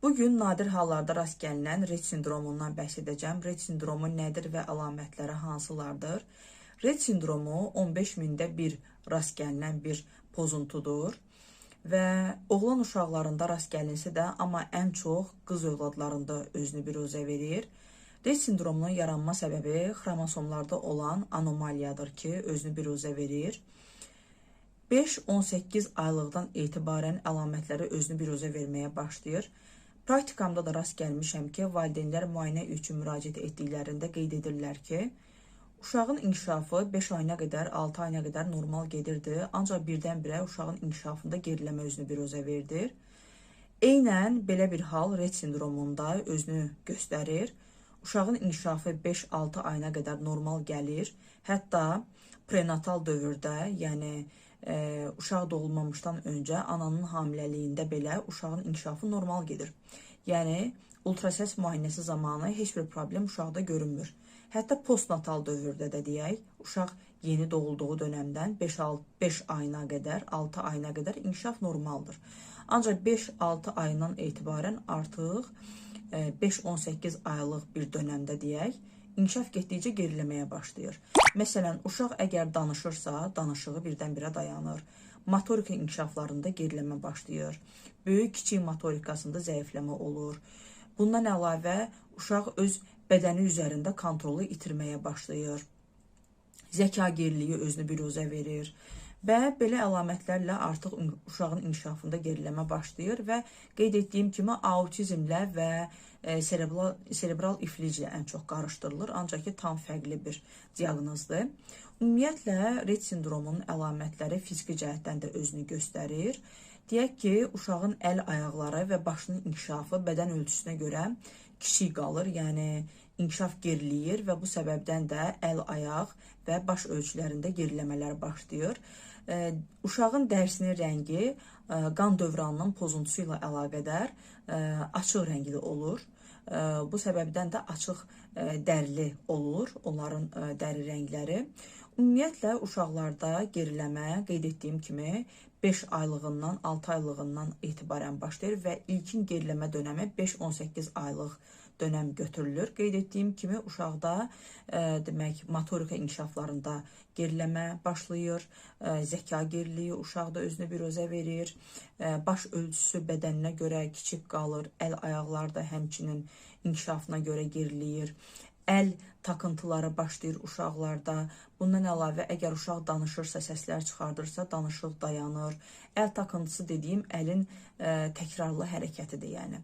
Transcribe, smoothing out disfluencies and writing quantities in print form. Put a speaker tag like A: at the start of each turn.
A: Bugün nadir hallarda rast gəlinən Rett sindromundan bəhs edəcəm. Rett sindromu nədir və əlamətləri hansılardır? Rett sindromu 15 mində bir rast gəlinən bir pozuntudur və oğlan uşaqlarında rast gəlinsə də, amma ən çox qız övladlarında özünü biruzə verir. Rett sindromunun yaranma səbəbi xromosomlarda olan anomaliyadır ki, özünü biruzə verir. 5-18 aylıqdan etibarən əlamətləri özünü biruzə verməyə başlayır. Praktikamda da rast gəlmişəm ki, valideynlər müayinə üçün müraciət etdiklərində qeyd edirlər ki, uşağın inkişafı 5 ayına qədər, 6 ayına qədər normal gedirdi, ancaq birdən-birə uşağın inkişafında geriləmə özünü biruzə verdir. Eynən belə bir hal Rett sindromunda özünü göstərir. Uşağın inkişafı 5-6 ayına qədər normal gəlir. Hətta prenatal dövrdə, yəni uşaq doğulmamışdan öncə ananın hamiləliyində belə uşağın inkişafı normal gedir. Yəni ultrasəs müayinəsi zamanı heç bir problem uşaqda görünmür. Hətta postnatal dövrdə də deyək, uşaq yeni doğulduğu dönəmdən 5 ayına qədər, 6 ayına qədər inkişaf normaldır. Ancaq 5-6 ayından etibarən artıq 5-18 aylıq bir dönəmdə deyək, inkişaf getdikcə geriləməyə başlayır. Məsələn, uşaq əgər danışırsa, danışığı birdən-birə dayanır. Motorika inkişaflarında geriləmə başlayır. Böyük-kiçik motorikasında zəifləmə olur. Bundan əlavə, uşaq öz bədəni üzərində kontrolu itirməyə başlayır. Zəka geriliyi özünü biruzə verir. Və belə əlamətlərlə artıq uşağın inkişafında geriləmə başlayır və qeyd etdiyim kimi autizmlə və serebral ifliclə ən çox qarışdırılır, ancaq ki, tam fərqli bir diaqnozdur. Ümumiyyətlə, Rett sindromunun əlamətləri fiziki cəhətdən də özünü göstərir. Deyək ki, uşağın əl, ayaqları və başının inkişafı bədən ölçüsünə görə kiçik qalır, yəni inkişaf geriləyir və bu səbəbdən də əl, ayaq və baş ölçülərində geriləmələr başlayır. Uşağın dərisinin rəngi qan dövranının pozuntusu ilə əlaqədar açıq rəngli olur. Bu səbəbdən də açıq dərili olur onların dəri rəngləri. Ümumiyyətlə, uşaqlarda geriləmə qeyd etdiyim kimi 5 aylığından, 6 aylığından etibarən başlayır və ilkin geriləmə dönəmi 5-18 aylıq dönəm götürülür. Qeyd etdiyim kimi uşaqda demək motorika inkişaflarında geriləmə başlayır, zəka geriliyi uşaqda özünü biruzə verir, baş ölçüsü bədəninə görə kiçik qalır, əl ayaqlarda həmçinin inkişafına görə geriləyir. Əl takıntıları başlayır uşaqlarda. Bundan əlavə, əgər uşaq danışırsa, səslər çıxardırsa, danışıq dayanır. Əl takıntısı dediyim əlin təkrarlı hərəkətidir, yəni.